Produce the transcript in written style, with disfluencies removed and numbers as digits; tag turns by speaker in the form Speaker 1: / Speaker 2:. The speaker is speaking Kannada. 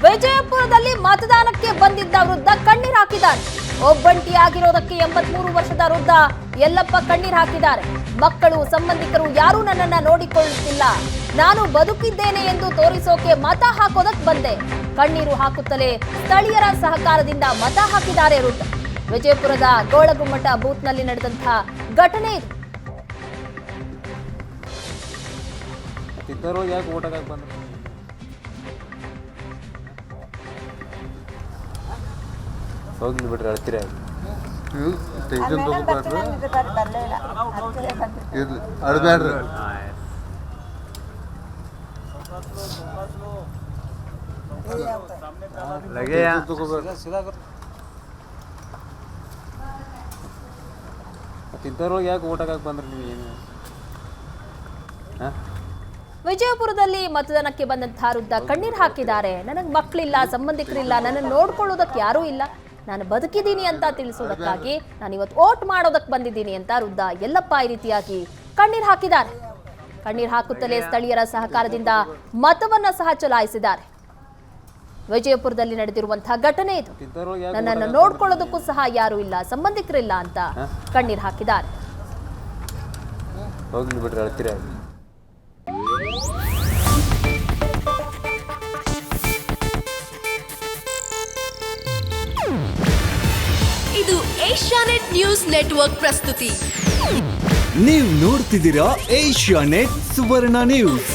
Speaker 1: ವಿಜಯಪುರದಲ್ಲಿ ಮತದಾನಕ್ಕೆ ಬಂದಿದ್ದ ವೃದ್ಧ ಕಣ್ಣೀರು ಹಾಕಿದ್ದಾರೆ. ಒಬ್ಬಂಟಿಯಾಗಿರೋದಕ್ಕೆ 83 ವರ್ಷದ ವೃದ್ಧ ಯಲ್ಲಪ್ಪ ಕಣ್ಣೀರು ಹಾಕಿದ್ದಾರೆ. ಮಕ್ಕಳು ಸಂಬಂಧಿಕರು ಯಾರೂ ನನ್ನನ್ನ ನೋಡಿಕೊಳ್ಳುತ್ತಿಲ್ಲ, ನಾನು ಬದುಕಿದ್ದೇನೆ ಎಂದು ತೋರಿಸೋಕೆ ಮತ ಹಾಕೋದಕ್ಕೆ ಬಂದೆ. ಕಣ್ಣೀರು ಹಾಕುತ್ತಲೇ ಸ್ಥಳೀಯರ ಸಹಕಾರದಿಂದ ಮತ ಹಾಕಿದ್ದಾರೆ ವೃದ್ಧ. ವಿಜಯಪುರದ ಗೋಳಗುಮ್ಮಟ ಬೂತ್ನಲ್ಲಿ ನಡೆದಂತಹ ಘಟನೆ ಇದು.
Speaker 2: ಹೋಗ್ಲಿ ಬಿಡ್ರಿ, ಅಳ್ತೀರ
Speaker 3: ಅಳ್ಬೇಡ್ರಿ.
Speaker 2: ಇಂಥವ್ರಿಗೆ ಯಾಕೆ ಓಟ್ ಹಾಕಕ್ಕೆ ಬಂದ್ರಿ ನೀವು? ಏನು
Speaker 1: ವಿಜಯಪುರದಲ್ಲಿ ಮತದಾನಕ್ಕೆ ಬಂದಂತಹ ವೃದ್ಧ ಕಣ್ಣೀರು ಹಾಕಿದ್ದಾರೆ. ನನಗೆ ಮಕ್ಕಳಿಲ್ಲ, ಸಂಬಂಧಿಕರಿಲ್ಲ, ನನ್ನನ್ನು ನೋಡ್ಕೊಳ್ಳೋದಕ್ಕೆ ಯಾರೂ ಇಲ್ಲ, ನಾನು ಬದುಕಿದ್ದೀನಿ ಅಂತ ತಿಳಿಸೋದಕ್ಕಾಗಿ ನಾನು ಇವತ್ತು ವೋಟ್ ಮಾಡೋದಕ್ಕೆ ಬಂದಿದ್ದೀನಿ ಅಂತ ವೃದ್ಧ ಯಲ್ಲಪ್ಪ ಈ ರೀತಿಯಾಗಿ ಕಣ್ಣೀರು ಹಾಕಿದ್ದಾರೆ. ಕಣ್ಣೀರು ಹಾಕುತ್ತಲೇ ಸ್ಥಳೀಯರ ಸಹಕಾರದಿಂದ ಮತವನ್ನ ಸಹ ಚಲಾಯಿಸಿದ್ದಾರೆ. ವಿಜಯಪುರದಲ್ಲಿ ನಡೆದಿರುವಂತಹ ಘಟನೆ ಇದು. ನನ್ನನ್ನು ನೋಡ್ಕೊಳ್ಳೋದಕ್ಕೂ ಸಹ ಯಾರೂ ಇಲ್ಲ, ಸಂಬಂಧಿಕರಿಲ್ಲ ಅಂತ ಕಣ್ಣೀರು ಹಾಕಿದ್ದಾರೆ.
Speaker 2: ಹೋಗ್ಲಿ ಬಿಡ್ರಿ, ಅಳ್ತೀರ
Speaker 4: ಇದು ಏಷ್ಯಾನೆಟ್ ನ್ಯೂಸ್ ನೆಟ್ವರ್ಕ್ ಪ್ರಸ್ತುತಿ.
Speaker 5: ನೀವು ನೋಡ್ತಿದ್ದೀರಾ ಏಷ್ಯಾನೆಟ್ ಸುವರ್ಣ ನ್ಯೂಸ್.